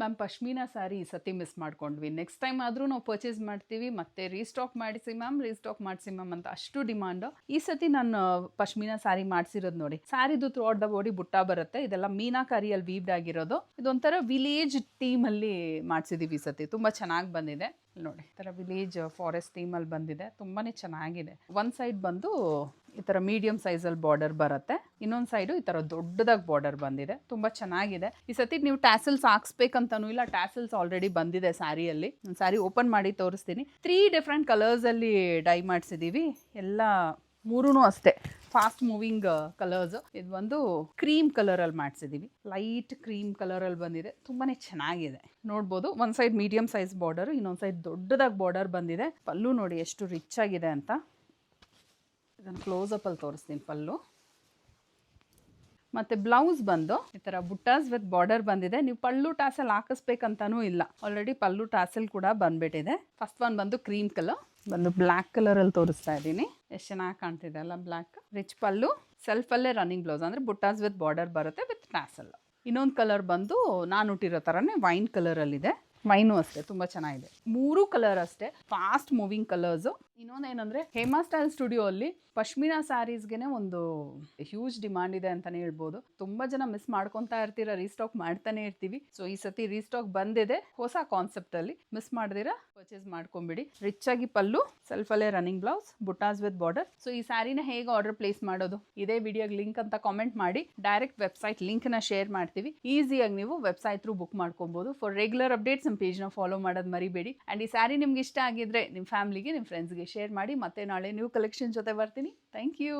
Ma'am pashmina sari ಈ ಸತಿ miss ಮಾಡ್ಕೊಂಡ್ವಿ. ನೆಕ್ಸ್ಟ್ ಟೈಮ್ ಆದರೂ ನಾವು ಪರ್ಚೇಸ್ ಮಾಡ್ತೀವಿ, ಮತ್ತೆ ರೀಸ್ಟಾಕ್ ಮಾಡಿಸಿ ಮ್ಯಾಮ್ ಅಂತ ಅಷ್ಟು ಡಿಮಾಂಡು. ಈ ಸತಿ ನಾನು ಪಶ್ಮೀನಾ ಸ್ಯಾರಿ ಮಾಡಿಸಿರೋದು ನೋಡಿ, ಸ್ಯಾರಿದು ಥ್ರೂ ಔಟ್ ದ ಬಾಡಿ ಬುಟ್ಟ ಬರುತ್ತೆ. ಇದೆಲ್ಲ ಮೀನಾಕಾರಿಯಲ್ಲಿ ವೀವ್ಡ್ ಆಗಿರೋದು. ಇದೊಂಥರ ವಿಲೇಜ್ ಥೀಮಲ್ಲಿ ಮಾಡಿಸಿದೀವಿ ಈ ಸತಿ. ತುಂಬ ಚೆನ್ನಾಗಿ ಬಂದಿದೆ ನೋಡಿ. ಈ ಥರ ವಿಲೇಜ್ ಫಾರೆಸ್ಟ್ ಥೀಮಲ್ಲಿ ಬಂದಿದೆ, ತುಂಬಾ ಚೆನ್ನಾಗಿದೆ. ಒಂದು ಸೈಡ್ ಬಂದು ಈ ಥರ ಮೀಡಿಯಮ್ ಸೈಜಲ್ಲಿ ಬಾರ್ಡರ್ ಬರುತ್ತೆ, ಇನ್ನೊಂದು ಸೈಡು ಈ ಥರ ದೊಡ್ಡದಾಗಿ ಬಾರ್ಡರ್ ಬಂದಿದೆ. ತುಂಬ ಚೆನ್ನಾಗಿದೆ. ಈ ಸತಿ ನೀವು ಟ್ಯಾಸಲ್ಸ್ ಹಾಕ್ಸ್ಬೇಕಂತನೂ ಇಲ್ಲ, ಟ್ಯಾಸಲ್ಸ್ ಆಲ್ರೆಡಿ ಬಂದಿದೆ ಸ್ಯಾರಿಯಲ್ಲಿ. ಸ್ಯಾರಿ ಓಪನ್ ಮಾಡಿ ತೋರಿಸ್ತೀನಿ. 3 ಡಿಫ್ರೆಂಟ್ ಕಲರ್ಸಲ್ಲಿ ಡೈ ಮಾಡಿಸಿದ್ದೀವಿ. ಎಲ್ಲ ಮೂರೂ ಅಷ್ಟೇ ಫಾಸ್ಟ್ ಮೂವಿಂಗ್ ಕಲರ್ಸ್. ಇದು ಒಂದು ಕ್ರೀಮ್ ಕಲರಲ್ಲಿ ಮಾಡಿಸಿದ್ದೀವಿ, ಲೈಟ್ ಕ್ರೀಮ್ ಕಲರಲ್ಲಿ ಬಂದಿದೆ. ತುಂಬಾ ಚೆನ್ನಾಗಿದೆ ನೋಡ್ಬೋದು. ಒಂದು ಸೈಡ್ ಮೀಡಿಯಮ್ ಸೈಜ್ ಬಾರ್ಡರ್, ಇನ್ನೊಂದು ಸೈಡ್ ದೊಡ್ಡದಾಗಿ ಬಾರ್ಡರ್ ಬಂದಿದೆ. ಪಲ್ಲು ನೋಡಿ ಎಷ್ಟು ರಿಚ್ ಆಗಿದೆ ಅಂತ. ಇದನ್ನು ಕ್ಲೋಸಪ್ಪಲ್ಲಿ ತೋರಿಸ್ತೀನಿ ಪಲ್ಲು. ಮತ್ತು ಬ್ಲೌಸ್ ಬಂದು ಈ ಥರ ಬುಟ್ಟಾಸ್ ವಿತ್ ಬಾರ್ಡರ್ ಬಂದಿದೆ. ನೀವು ಪಲ್ಲು ಟಾಸಲ್ ಹಾಕಿಸ್ಬೇಕಂತನೂ ಇಲ್ಲ, ಆಲ್ರೆಡಿ ಪಲ್ಲು ಟಾಸಲ್ ಕೂಡ ಬಂದ್ಬಿಟ್ಟಿದೆ. ಫಸ್ಟ್ ಒನ್ ಬಂದು ಕ್ರೀಮ್ ಕಲರ್, ಬಂದು ಬ್ಲ್ಯಾಕ್ ಕಲರಲ್ಲಿ ತೋರಿಸ್ತಾ ಇದ್ದೀನಿ. ಎಷ್ಟು ಚೆನ್ನಾಗಿ ಕಾಣ್ತಿದೆ ಅಲ್ಲ ಬ್ಲ್ಯಾಕ್. ರಿಚ್ ಪಲ್ಲು, ಸೆಲ್ಫಲ್ಲೇ ರನ್ನಿಂಗ್ ಬ್ಲೌಸ್, ಅಂದರೆ ಬುಟ್ಟಾಸ್ ವಿತ್ ಬಾರ್ಡರ್ ಬರುತ್ತೆ ವಿತ್ ಟಾಸಲ್. ಇನ್ನೊಂದು ಕಲರ್ ಬಂದು ನಾನು ಹುಟ್ಟಿರೋ ಥರನೇ ವೈನ್ ಕಲರಲ್ಲಿದೆ. ವೈನು ಅಷ್ಟೇ ತುಂಬ ಚೆನ್ನಾಗಿದೆ. 3 ಕಲರ್ ಅಷ್ಟೇ ಫಾಸ್ಟ್ ಮೂವಿಂಗ್ ಕಲರ್ಸು. ಇನ್ನೊಂದೇನೆಂದರೆ ಹೇಮಾ ಸ್ಟೈಲ್ ಸ್ಟುಡಿಯೋ ಅಲ್ಲಿ ಪಶ್ಮೀನಾ ಸ್ಯಾರೀಸ್ಗೆ ಒಂದು ಹ್ಯೂಜ್ ಡಿಮಾಂಡ್ ಇದೆ ಅಂತಲೇ ಹೇಳ್ಬೋದು. ತುಂಬ ಜನ ಮಿಸ್ ಮಾಡ್ಕೊತಾ ಇರ್ತೀರ, ರೀಸ್ಟಾಕ್ ಮಾಡ್ತಾನೆ ಇರ್ತೀವಿ. ಸೊ ಈ ಸತಿ ರೀಸ್ಟಾಕ್ ಬಂದಿದೆ ಹೊಸ ಕಾನ್ಸೆಪ್ಟಲ್ಲಿ. ಮಿಸ್ ಮಾಡ್ದಿರಾ ಪರ್ಚೇಸ್ ಮಾಡ್ಕೊಂಬಿಡಿ. ರಿಚ್ ಆಗಿ ಪಲ್ಲು, ಸೆಲ್ಫಲ್ಲೇ ರನ್ನಿಂಗ್ ಬ್ಲೌಸ್, ಬುಟ್ಟಾಸ್ ವಿತ್ ಬಾರ್ಡರ್. ಸೊ ಈ ಸ್ಯಾರಿನ ಹೇಗೆ ಆರ್ಡರ್ ಪ್ಲೇಸ್ ಮಾಡೋದು, ಇದೇ ವಿಡಿಯೋಗೆ ಲಿಂಕ್ ಅಂತ ಕಾಮೆಂಟ್ ಮಾಡಿ. ಡೈರೆಕ್ಟ್ ವೆಬ್ಸೈಟ್ ಲಿಂಕ್ನ ಶೇರ್ ಮಾಡ್ತೀವಿ. ಈಸಿಯಾಗಿ ನೀವು ವೆಬ್ಸೈಟ್ ಥ್ರೂ ಬುಕ್ ಮಾಡ್ಕೊಬೋದು. ಫಾರ್ ರೆಗ್ಯುಲರ್ ಅಪ್ಡೇಟ್ಸ್ ನಮ್ಮ ಪೇಜ್ನ ಫಾಲೋ ಮಾಡೋದು ಮರಿಬೇಡಿ. ಆ್ಯಂಡ್ ಈ ಸ್ಯಾರಿ ನಿಮ್ಗೆ ಇಷ್ಟ ಆಗಿದ್ರೆ ನಿಮ್ಮ ಫ್ಯಾಮಿಲಿಗೆ, ನಿಮ್ಮ ಫ್ರೆಂಡ್ಸ್ಗೆ ಶೇರ್ ಮಾಡಿ. ಮತ್ತೆ ನಾಳೆ ನ್ಯೂ ಕಲೆಕ್ಷನ್ ಜೊತೆ ಬರ್ತೀನಿ. Thank you.